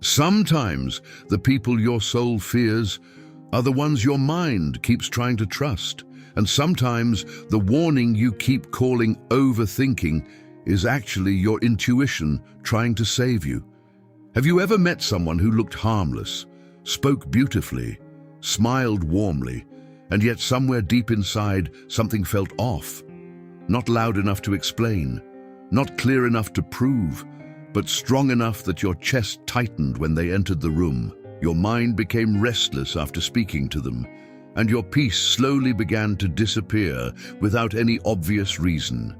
Sometimes the people your soul fears are the ones your mind keeps trying to trust. And sometimes the warning you keep calling overthinking is actually your intuition trying to save you. Have you ever met someone who looked harmless, spoke beautifully, smiled warmly, and yet somewhere deep inside something felt off? Not loud enough to explain, not clear enough to prove, but strong enough that your chest tightened when they entered the room. Your mind became restless after speaking to them, and your peace slowly began to disappear without any obvious reason.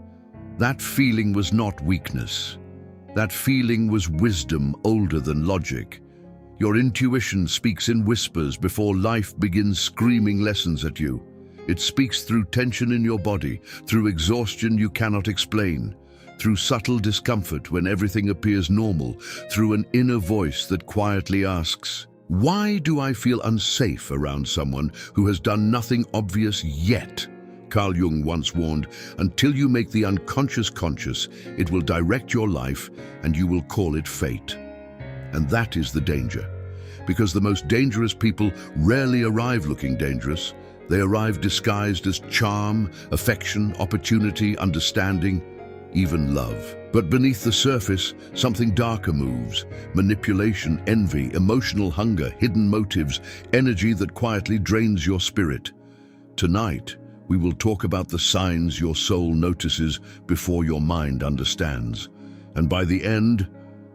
That feeling was not weakness. That feeling was wisdom older than logic. Your intuition speaks in whispers before life begins screaming lessons at you. It speaks through tension in your body, through exhaustion you cannot explain, through subtle discomfort when everything appears normal, through an inner voice that quietly asks, "Why do I feel unsafe around someone who has done nothing obvious yet?" Carl Jung once warned, until you make the unconscious conscious, it will direct your life and you will call it fate. And that is the danger. Because the most dangerous people rarely arrive looking dangerous. They arrive disguised as charm, affection, opportunity, understanding, even love. But beneath the surface, something darker moves. Manipulation, envy, emotional hunger, hidden motives, energy that quietly drains your spirit. Tonight, we will talk about the signs your soul notices before your mind understands. And by the end,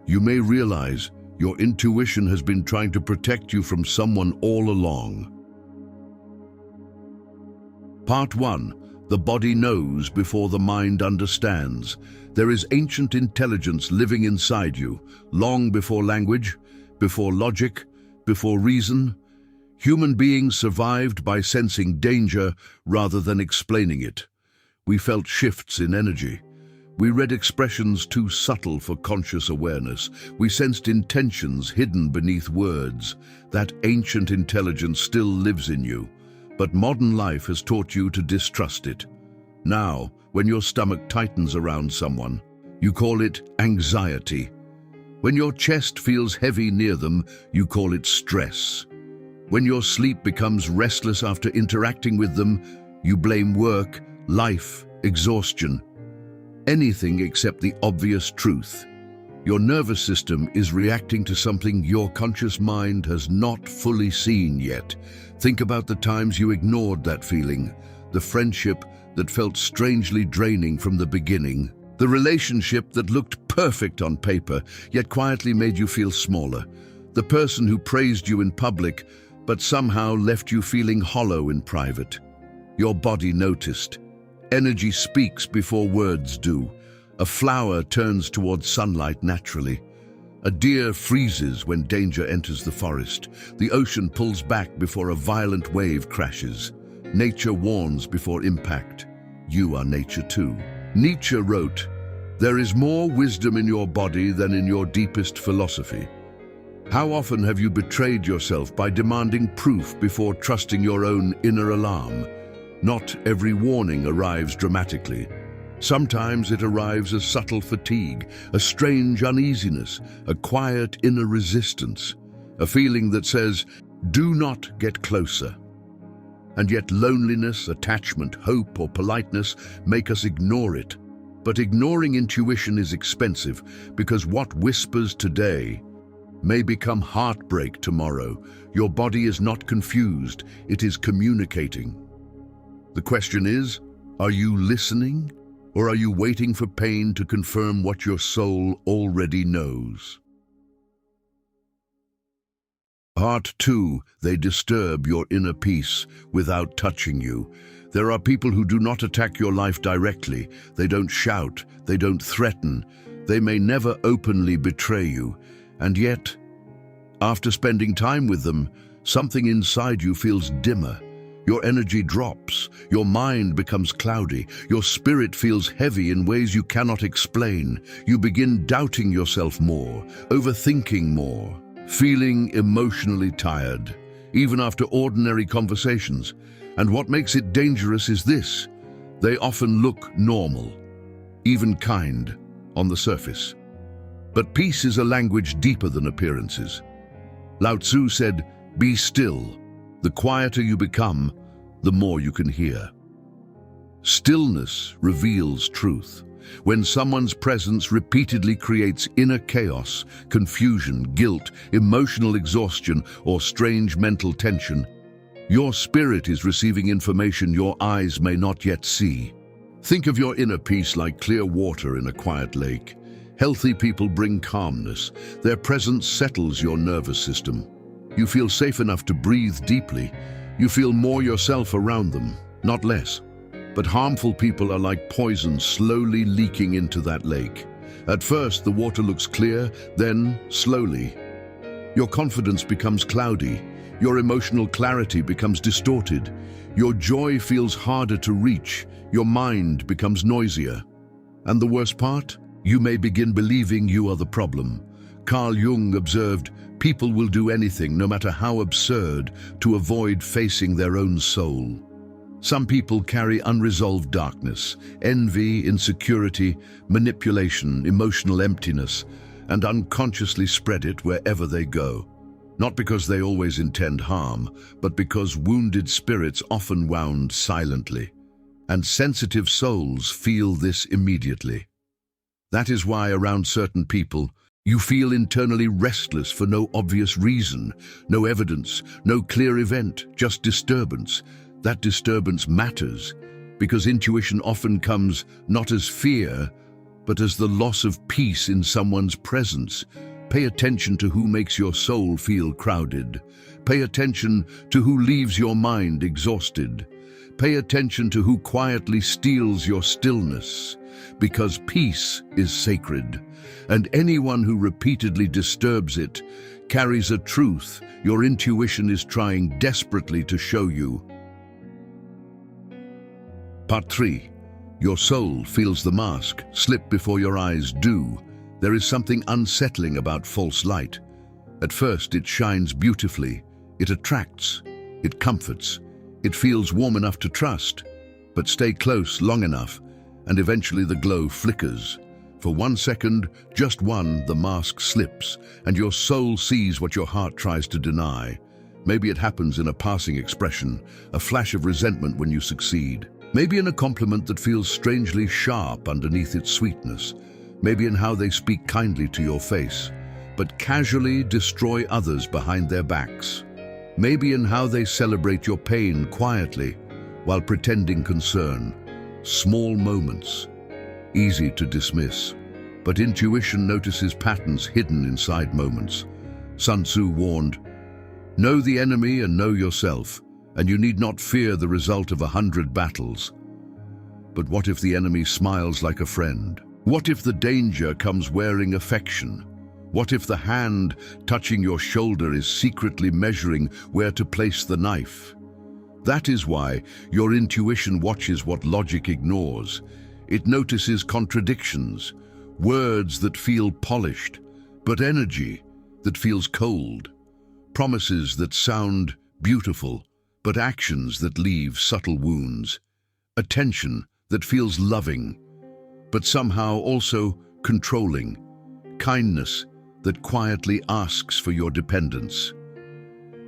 you may realize your intuition has been trying to protect you from someone all along. Part 1. The body knows before the mind understands. There is ancient intelligence living inside you, long before language, before logic, before reason. Human beings survived by sensing danger rather than explaining it. We felt shifts in energy. We read expressions too subtle for conscious awareness. We sensed intentions hidden beneath words. That ancient intelligence still lives in you, but modern life has taught you to distrust it. Now, when your stomach tightens around someone, you call it anxiety. When your chest feels heavy near them, you call it stress. When your sleep becomes restless after interacting with them, you blame work, life, exhaustion. Anything except the obvious truth. Your nervous system is reacting to something your conscious mind has not fully seen yet. Think about the times you ignored that feeling, the friendship that felt strangely draining from the beginning, the relationship that looked perfect on paper, yet quietly made you feel smaller, the person who praised you in public, but somehow left you feeling hollow in private. Your body noticed. Energy speaks before words do. A flower turns towards sunlight naturally. A deer freezes when danger enters the forest. The ocean pulls back before a violent wave crashes. Nature warns before impact. You are nature too. Nietzsche wrote, "There is more wisdom in your body than in your deepest philosophy." How often have you betrayed yourself by demanding proof before trusting your own inner alarm? Not every warning arrives dramatically. Sometimes it arrives as subtle fatigue, a strange uneasiness, a quiet inner resistance, a feeling that says, "Do not get closer." And yet loneliness, attachment, hope, or politeness make us ignore it. But ignoring intuition is expensive, because what whispers today may become heartbreak tomorrow. Your body is not confused, it is communicating. The question is, are you listening, or are you waiting for pain to confirm what your soul already knows? Part 2. They disturb your inner peace without touching you. There are people who do not attack your life directly. They don't shout, they don't threaten. They may never openly betray you. And yet, after spending time with them, something inside you feels dimmer. Your energy drops, your mind becomes cloudy, your spirit feels heavy in ways you cannot explain. You begin doubting yourself more, overthinking more, feeling emotionally tired, even after ordinary conversations. And what makes it dangerous is this: they often look normal, even kind, on the surface. But peace is a language deeper than appearances. Lao Tzu said, "Be still. The quieter you become, the more you can hear." Stillness reveals truth. When someone's presence repeatedly creates inner chaos, confusion, guilt, emotional exhaustion, or strange mental tension, your spirit is receiving information your eyes may not yet see. Think of your inner peace like clear water in a quiet lake. Healthy people bring calmness. Their presence settles your nervous system. You feel safe enough to breathe deeply. You feel more yourself around them, not less. But harmful people are like poison slowly leaking into that lake. At first, the water looks clear, then, slowly, your confidence becomes cloudy. Your emotional clarity becomes distorted. Your joy feels harder to reach. Your mind becomes noisier. And the worst part? You may begin believing you are the problem. Carl Jung observed, people will do anything, no matter how absurd, to avoid facing their own soul. Some people carry unresolved darkness, envy, insecurity, manipulation, emotional emptiness, and unconsciously spread it wherever they go. Not because they always intend harm, but because wounded spirits often wound silently. And sensitive souls feel this immediately. That is why around certain people, you feel internally restless for no obvious reason, no evidence, no clear event, just disturbance. That disturbance matters because intuition often comes not as fear, but as the loss of peace in someone's presence. Pay attention to who makes your soul feel crowded. Pay attention to who leaves your mind exhausted. Pay attention to who quietly steals your stillness, because peace is sacred, and anyone who repeatedly disturbs it carries a truth your intuition is trying desperately to show you. Part 3. Your soul feels the mask slip before your eyes do. There is something unsettling about false light. At first it shines beautifully, it attracts, it comforts, it feels warm enough to trust, but stay close long enough and eventually the glow flickers. For 1 second, just one, the mask slips and your soul sees what your heart tries to deny. Maybe it happens in a passing expression, a flash of resentment when you succeed. Maybe in a compliment that feels strangely sharp underneath its sweetness. Maybe in how they speak kindly to your face, but casually destroy others behind their backs. Maybe in how they celebrate your pain quietly while pretending concern. Small moments, easy to dismiss, but intuition notices patterns hidden inside moments. Sun Tzu warned, "Know the enemy and know yourself, and you need not fear the result of 100 battles." But what if the enemy smiles like a friend? What if the danger comes wearing affection? What if the hand touching your shoulder is secretly measuring where to place the knife? That is why your intuition watches what logic ignores. It notices contradictions, words that feel polished, but energy that feels cold, promises that sound beautiful, but actions that leave subtle wounds, attention that feels loving, but somehow also controlling, kindness that quietly asks for your dependence.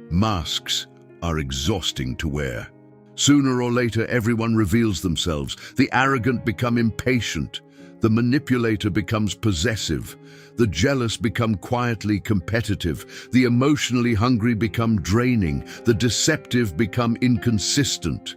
Masks are exhausting to wear. Sooner or later, everyone reveals themselves. The arrogant become impatient. The manipulator becomes possessive. The jealous become quietly competitive. The emotionally hungry become draining. The deceptive become inconsistent.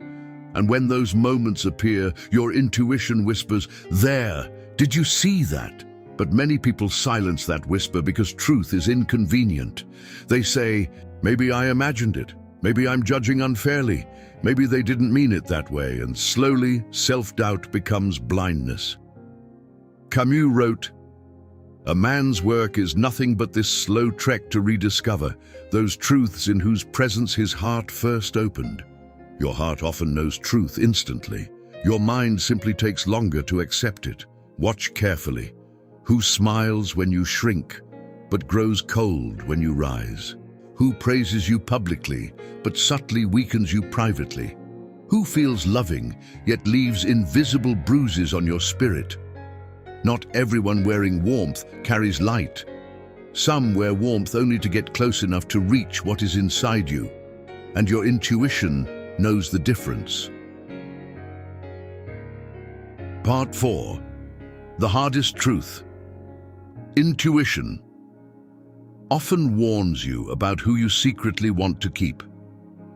And when those moments appear, your intuition whispers, "There, did you see that?" But many people silence that whisper because truth is inconvenient. They say, "Maybe I imagined it. Maybe I'm judging unfairly. Maybe they didn't mean it that way," and slowly, self-doubt becomes blindness. Camus wrote, "A man's work is nothing but this slow trek to rediscover those truths in whose presence his heart first opened." Your heart often knows truth instantly. Your mind simply takes longer to accept it. Watch carefully. Who smiles when you shrink, but grows cold when you rise? Who praises you publicly, but subtly weakens you privately? Who feels loving, yet leaves invisible bruises on your spirit? Not everyone wearing warmth carries light. Some wear warmth only to get close enough to reach what is inside you, and your intuition knows the difference. Part 4. The hardest truth. Intuition often warns you about who you secretly want to keep.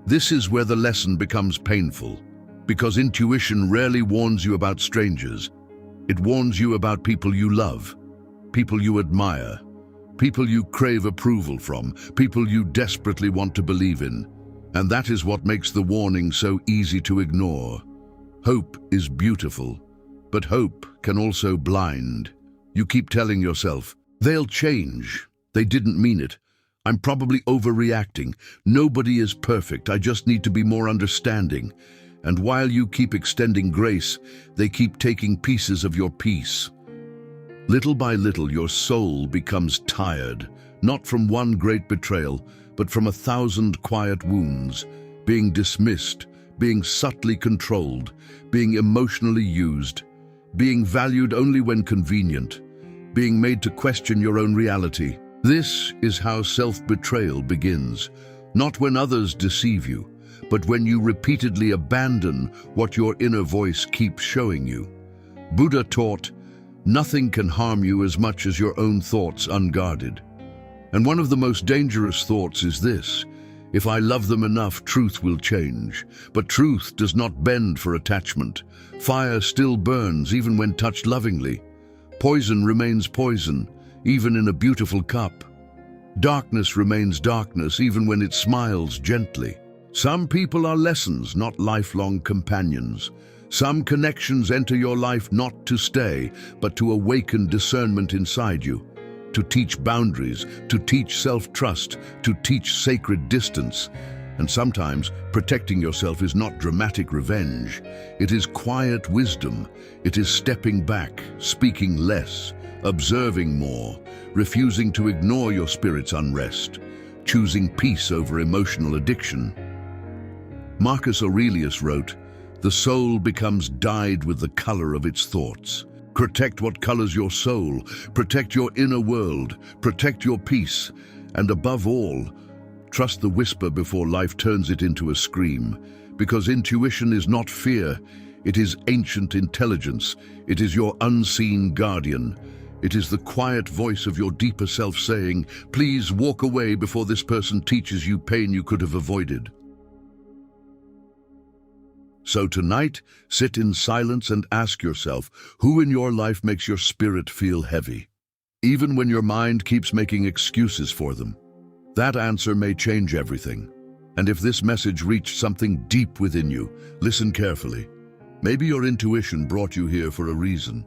This is where the lesson becomes painful, because intuition rarely warns you about strangers. It warns you about people you love, people you admire, people you crave approval from, people you desperately want to believe in. And that is what makes the warning so easy to ignore. Hope is beautiful, but hope can also blind. You keep telling yourself, they'll change. They didn't mean it. I'm probably overreacting. Nobody is perfect. I just need to be more understanding. And while you keep extending grace, they keep taking pieces of your peace. Little by little, your soul becomes tired, not from one great betrayal, but from 1,000 quiet wounds, being dismissed, being subtly controlled, being emotionally used, being valued only when convenient, being made to question your own reality. This is how self-betrayal begins, not when others deceive you, but when you repeatedly abandon what your inner voice keeps showing you. Buddha taught, nothing can harm you as much as your own thoughts unguarded. And one of the most dangerous thoughts is this: if I love them enough, truth will change. But truth does not bend for attachment. Fire still burns even when touched lovingly. Poison remains poison, even in a beautiful cup. Darkness remains darkness, even when it smiles gently. Some people are lessons, not lifelong companions. Some connections enter your life not to stay, but to awaken discernment inside you, to teach boundaries, to teach self-trust, to teach sacred distance. And sometimes protecting yourself is not dramatic revenge. It is quiet wisdom. It is stepping back, speaking less, observing more, refusing to ignore your spirit's unrest, choosing peace over emotional addiction. Marcus Aurelius wrote, "The soul becomes dyed with the color of its thoughts." Protect what colors your soul, protect your inner world, protect your peace, and above all, trust the whisper before life turns it into a scream. Because intuition is not fear, it is ancient intelligence, it is your unseen guardian. It is the quiet voice of your deeper self saying, please walk away before this person teaches you pain you could have avoided. So tonight, sit in silence and ask yourself, who in your life makes your spirit feel heavy, even when your mind keeps making excuses for them? That answer may change everything. And if this message reached something deep within you, listen carefully. Maybe your intuition brought you here for a reason.